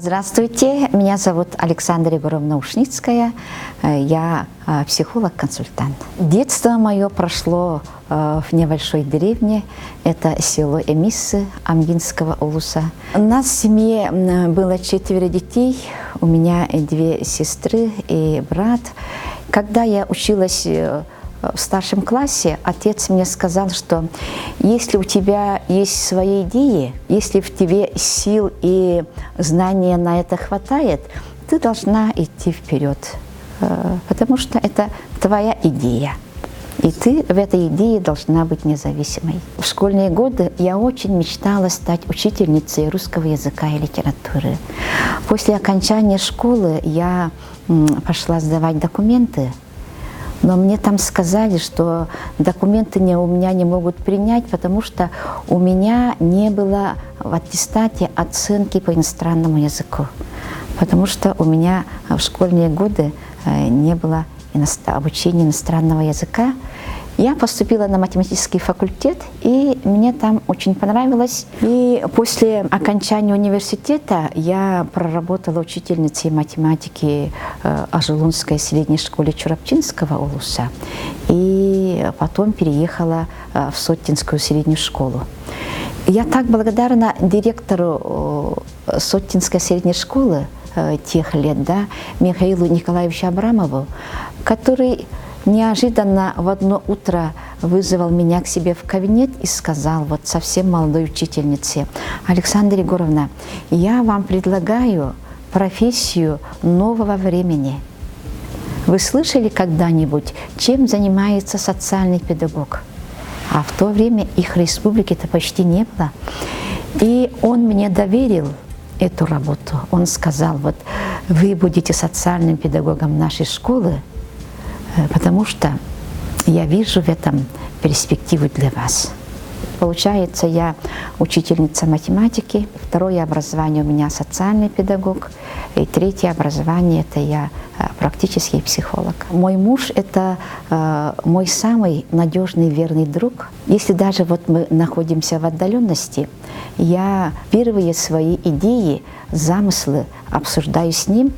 Здравствуйте, меня зовут Александра Егоровна Ушницкая, я психолог-консультант. Детство мое прошло в небольшой деревне, это село Эмиссы Амгинского улуса. У нас в семье было 4 детей, у меня 2 сестры и брат. Когда я училась в старшем классе, отец мне сказал, что если у тебя есть свои идеи, если в тебе сил и знания на это хватает, ты должна идти вперед, потому что это твоя идея. И ты в этой идее должна быть независимой. В школьные годы я очень мечтала стать учительницей русского языка и литературы. После окончания школы я пошла сдавать документы, но мне там сказали, что документы у меня не могут принять, потому что у меня не было в аттестате оценки по иностранному языку. Потому что у меня в школьные годы не было обучения иностранного языка. Я поступила на математический факультет, и мне там очень понравилось. И после окончания университета я проработала учительницей математики в Ажелунской средней школе Чурапчинского улуса, и потом переехала в Соттинскую среднюю школу. Я так благодарна директору Соттинской средней школы тех лет, Михаилу Николаевичу Абрамову, который неожиданно в одно утро вызвал меня к себе в кабинет и сказал вот совсем молодой учительнице: Александра Егоровна, я вам предлагаю профессию нового времени. Вы слышали когда-нибудь, чем занимается социальный педагог? А в то время их в республике-то почти не было. И он мне доверил эту работу. Он сказал: вот вы будете социальным педагогом нашей школы, потому что я вижу в этом перспективу для вас. Получается, я учительница математики, второе образование у меня социальный педагог, и третье образование – это я практический психолог. Мой муж – это мой самый надежный, верный друг. Если даже вот мы находимся в отдаленности, я впервые свои идеи, замыслы обсуждаю с ним,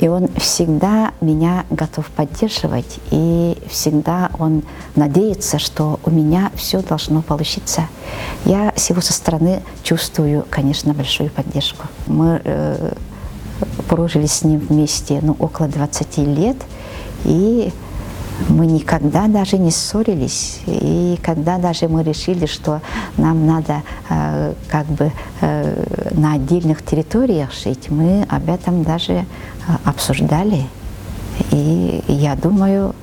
и он всегда меня готов поддерживать, и всегда он надеется, что у меня все должно получиться. Я с его стороны чувствую, конечно, большую поддержку. Мы прожили с ним вместе около 20 лет, и мы никогда даже не ссорились. И когда даже мы решили, что нам надо на отдельных территориях жить, мы об этом даже обсуждали. И я думаю,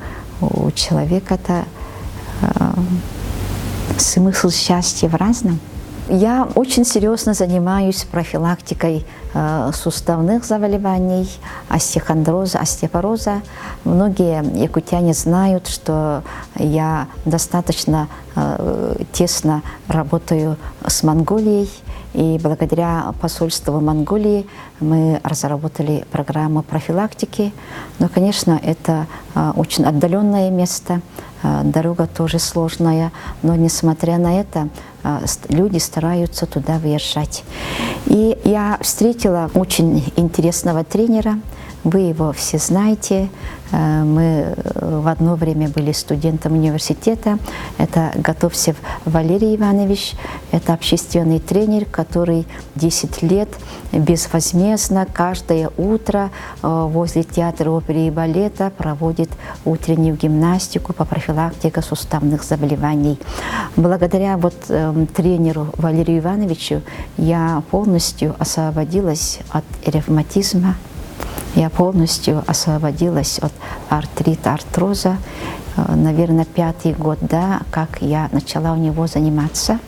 у человека-то смысл счастья в разном. Я очень серьезно занимаюсь профилактикой суставных заболеваний, остеохондроза, остеопороза. Многие якутяне знают, что я достаточно тесно работаю с Монголией, и благодаря посольству Монголии мы разработали программу профилактики. Но, конечно, это очень отдаленное место, дорога тоже сложная, но, несмотря на это, люди стараются туда выезжать. И я встретила очень интересного тренера, вы его все знаете. Мы в одно время были студентом университета. Это Готовцев Валерий Иванович. Это общественный тренер, который 10 лет безвозмездно каждое утро возле театра оперы и балета проводит утреннюю гимнастику по профилактике суставных заболеваний. Благодаря тренеру Валерию Ивановичу я полностью освободилась от ревматизма. Я полностью освободилась от артрита, артроза. Наверное, 5-й год, как я начала у него заниматься.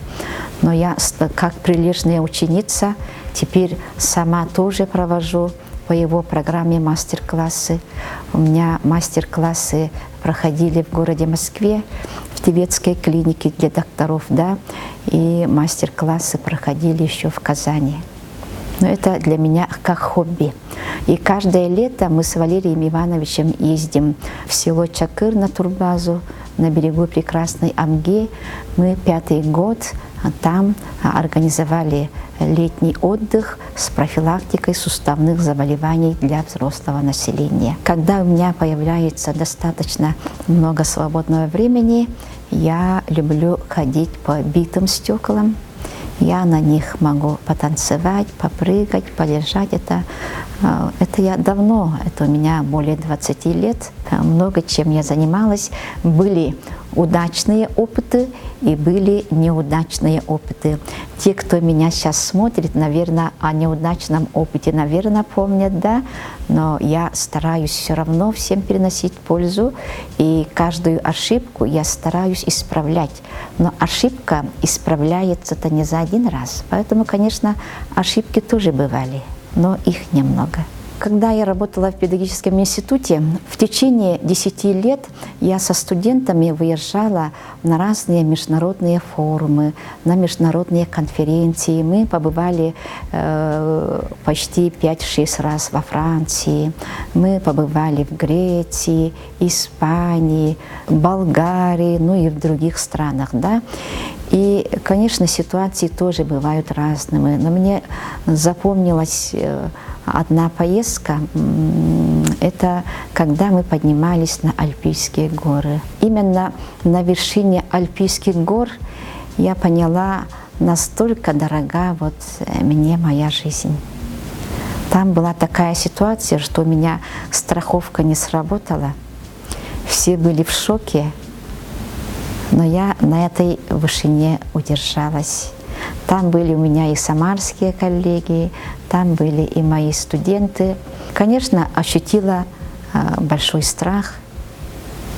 Но я, как прилежная ученица, теперь сама тоже провожу по его программе мастер-классы. У меня мастер-классы проходили в городе Москве, в тибетской клинике для докторов, и мастер-классы проходили еще в Казани. Но это для меня как хобби. И каждое лето мы с Валерием Ивановичем ездим в село Чакыр на турбазу, на берегу прекрасной Амги. Мы 5-й год там организовали летний отдых с профилактикой суставных заболеваний для взрослого населения. Когда у меня появляется достаточно много свободного времени, я люблю ходить по битым стеклам. Я на них могу потанцевать, попрыгать, полежать. Это я давно, это у меня более 20 лет. Много чем я занималась. Были удачные опыты и были неудачные опыты. Те, кто меня сейчас смотрит, наверное, о неудачном опыте, наверное, помнят, да? Но я стараюсь все равно всем переносить пользу, и каждую ошибку я стараюсь исправлять. Но ошибка исправляется-то не за один раз. Поэтому, конечно, ошибки тоже бывали, но их немного. Когда я работала в педагогическом институте, в течение 10 лет я со студентами выезжала на разные международные форумы, на международные конференции. Мы побывали почти 5-6 раз во Франции, мы побывали в Греции, Испании, Болгарии, ну и в других странах, да. И, конечно, ситуации тоже бывают разными, но мне запомнилась одна поездка, это когда мы поднимались на Альпийские горы. Именно на вершине Альпийских гор я поняла, настолько дорога вот мне моя жизнь. Там была такая ситуация, что у меня страховка не сработала, все были в шоке, но я на этой вышине удержалась. Там были у меня и самарские коллеги, там были и мои студенты. Конечно, ощутила большой страх,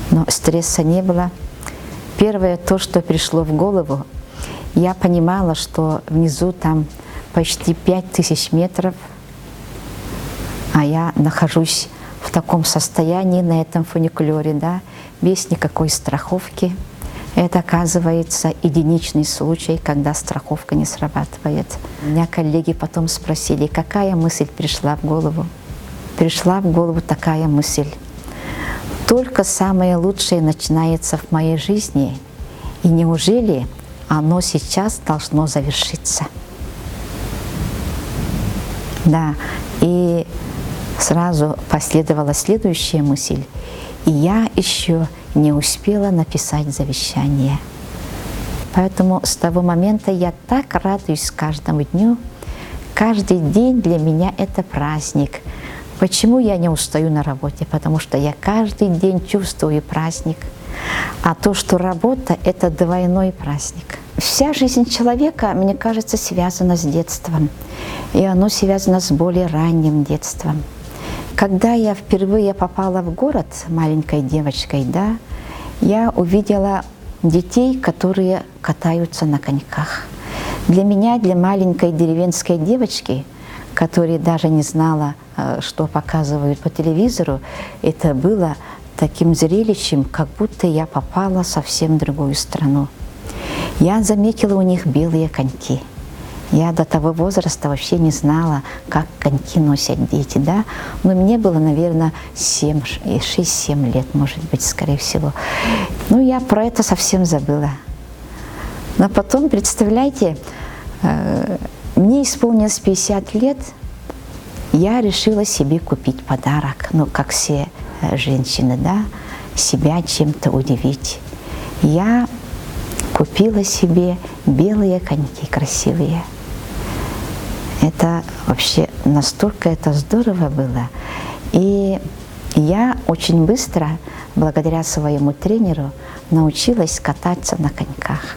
но стресса не было. Первое, то, что пришло в голову, я понимала, что внизу там почти 5000 метров, а я нахожусь в таком состоянии на этом фуникулере, да, без никакой страховки. Это, оказывается, единичный случай, когда страховка не срабатывает. Меня коллеги потом спросили, какая мысль пришла в голову. Пришла в голову такая мысль. Только самое лучшее начинается в моей жизни, и неужели оно сейчас должно завершиться? Да, и сразу последовала следующая мысль. И я еще не успела написать завещание. Поэтому с того момента я так радуюсь каждому дню. Каждый день для меня это праздник. Почему я не устаю на работе? Потому что я каждый день чувствую праздник. А то, что работа – это двойной праздник. Вся жизнь человека, мне кажется, связана с детством. И оно связано с более ранним детством. Когда я впервые попала в город маленькой девочкой, да, я увидела детей, которые катаются на коньках. Для меня, для маленькой деревенской девочки, которая даже не знала, что показывают по телевизору, это было таким зрелищем, как будто я попала в совсем другую страну. Я заметила у них белые коньки. Я до того возраста вообще не знала, как коньки носят дети, да. Но мне было, наверное, 6-7 лет, может быть, скорее всего. Ну, я про это совсем забыла. Но потом, представляете, мне исполнилось 50 лет, я решила себе купить подарок, ну, как все женщины, да, себя чем-то удивить. Я купила себе белые коньки красивые. Это вообще настолько это здорово было. И я очень быстро, благодаря своему тренеру, научилась кататься на коньках.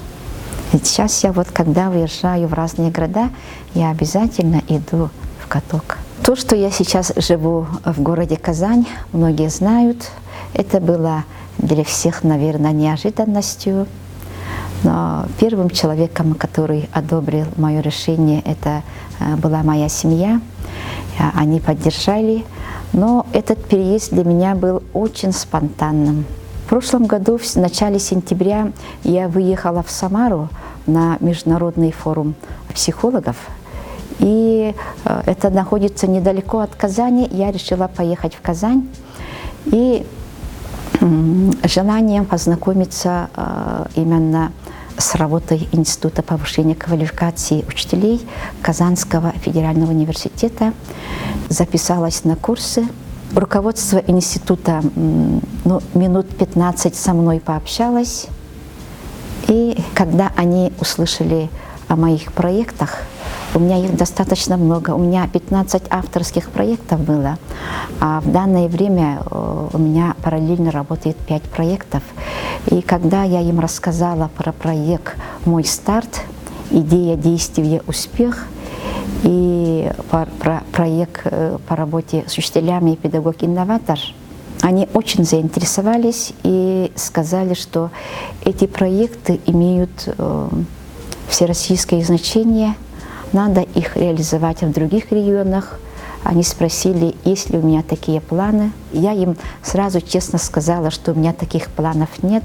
И сейчас я вот, когда выезжаю в разные города, я обязательно иду в каток. То, что я сейчас живу в городе Казань, многие знают, это было для всех, наверное, неожиданностью. Но первым человеком, который одобрил мое решение, это была моя семья. Они поддержали. Но этот переезд для меня был очень спонтанным. В прошлом году, в начале сентября, я выехала в Самару на международный форум психологов. И это находится недалеко от Казани. Я решила поехать в Казань. И желанием познакомиться именно с работой Института повышения квалификации учителей Казанского федерального университета. Записалась на курсы. Руководство института минут 15 со мной пообщалось. И когда они услышали о моих проектах, у меня их достаточно много, у меня 15 авторских проектов было, а в данное время у меня параллельно работает 5 проектов. И когда я им рассказала про проект «Мой старт», «Идея, действие, успех», и про проект по работе с учителями и педагог-инноватор, они очень заинтересовались и сказали, что эти проекты имеют всероссийское значение, надо их реализовать в других регионах. Они спросили, есть ли у меня такие планы. Я им сразу честно сказала, что у меня таких планов нет,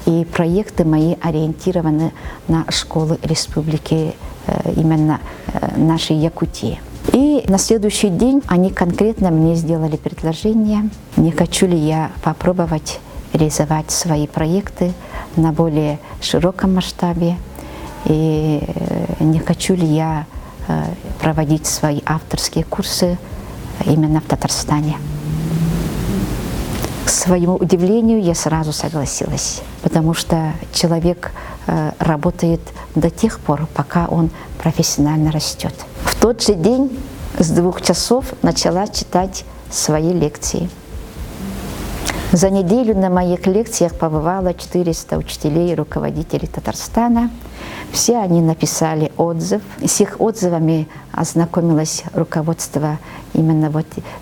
и проекты мои ориентированы на школы республики, именно нашей Якутии. И на следующий день они конкретно мне сделали предложение, не хочу ли я попробовать реализовать свои проекты на более широком масштабе, и не хочу ли я проводить свои авторские курсы именно в Татарстане. К своему удивлению, я сразу согласилась, потому что человек работает до тех пор, пока он профессионально растет. В тот же день с 2 часов начала читать свои лекции. За неделю на моих лекциях побывало 400 учителей и руководителей Татарстана. Все они написали отзыв. С их отзывами ознакомилось руководство именно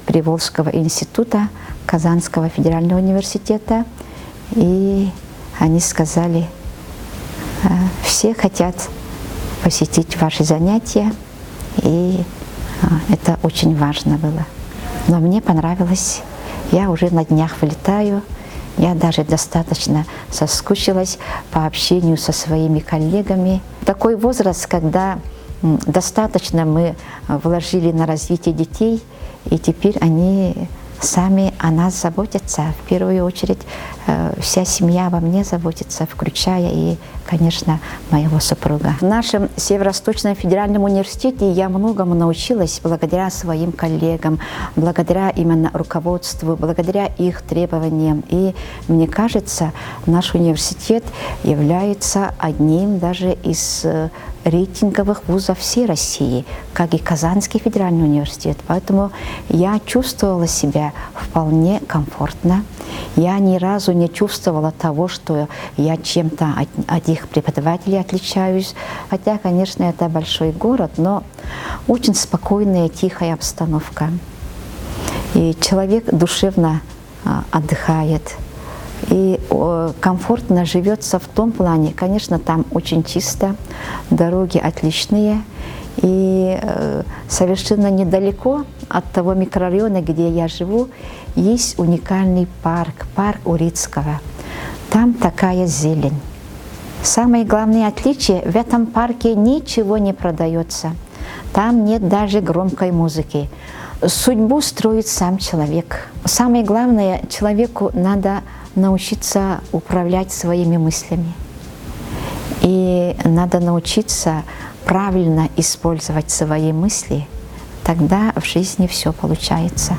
Приволжского института Казанского федерального университета. И они сказали, все хотят посетить ваши занятия, и это очень важно было. Но мне понравилось. Я уже на днях вылетаю. Я даже достаточно соскучилась по общению со своими коллегами. Такой возраст, когда достаточно мы вложили на развитие детей, и теперь они сами о нас заботятся. В первую очередь вся семья обо мне заботится, включая и, конечно, моего супруга. В нашем Северо-Восточном федеральном университете я многому научилась благодаря своим коллегам, благодаря именно руководству, благодаря их требованиям. И мне кажется, наш университет является одним даже из рейтинговых вузов всей России, как и Казанский федеральный университет. Поэтому я чувствовала себя вполне комфортно. Я ни разу не чувствовала того, что я чем-то от их преподавателей отличаюсь. Хотя, конечно, это большой город, но очень спокойная, тихая обстановка. И человек душевно отдыхает. И комфортно живется в том плане, конечно, там очень чисто, дороги отличные. И совершенно недалеко от того микрорайона, где я живу, есть уникальный парк, парк Урицкого. Там такая зелень. Самое главное отличие, в этом парке ничего не продается. Там нет даже громкой музыки. Судьбу строит сам человек. Самое главное, человеку надо научиться управлять своими мыслями. И надо научиться правильно использовать свои мысли, тогда в жизни все получается.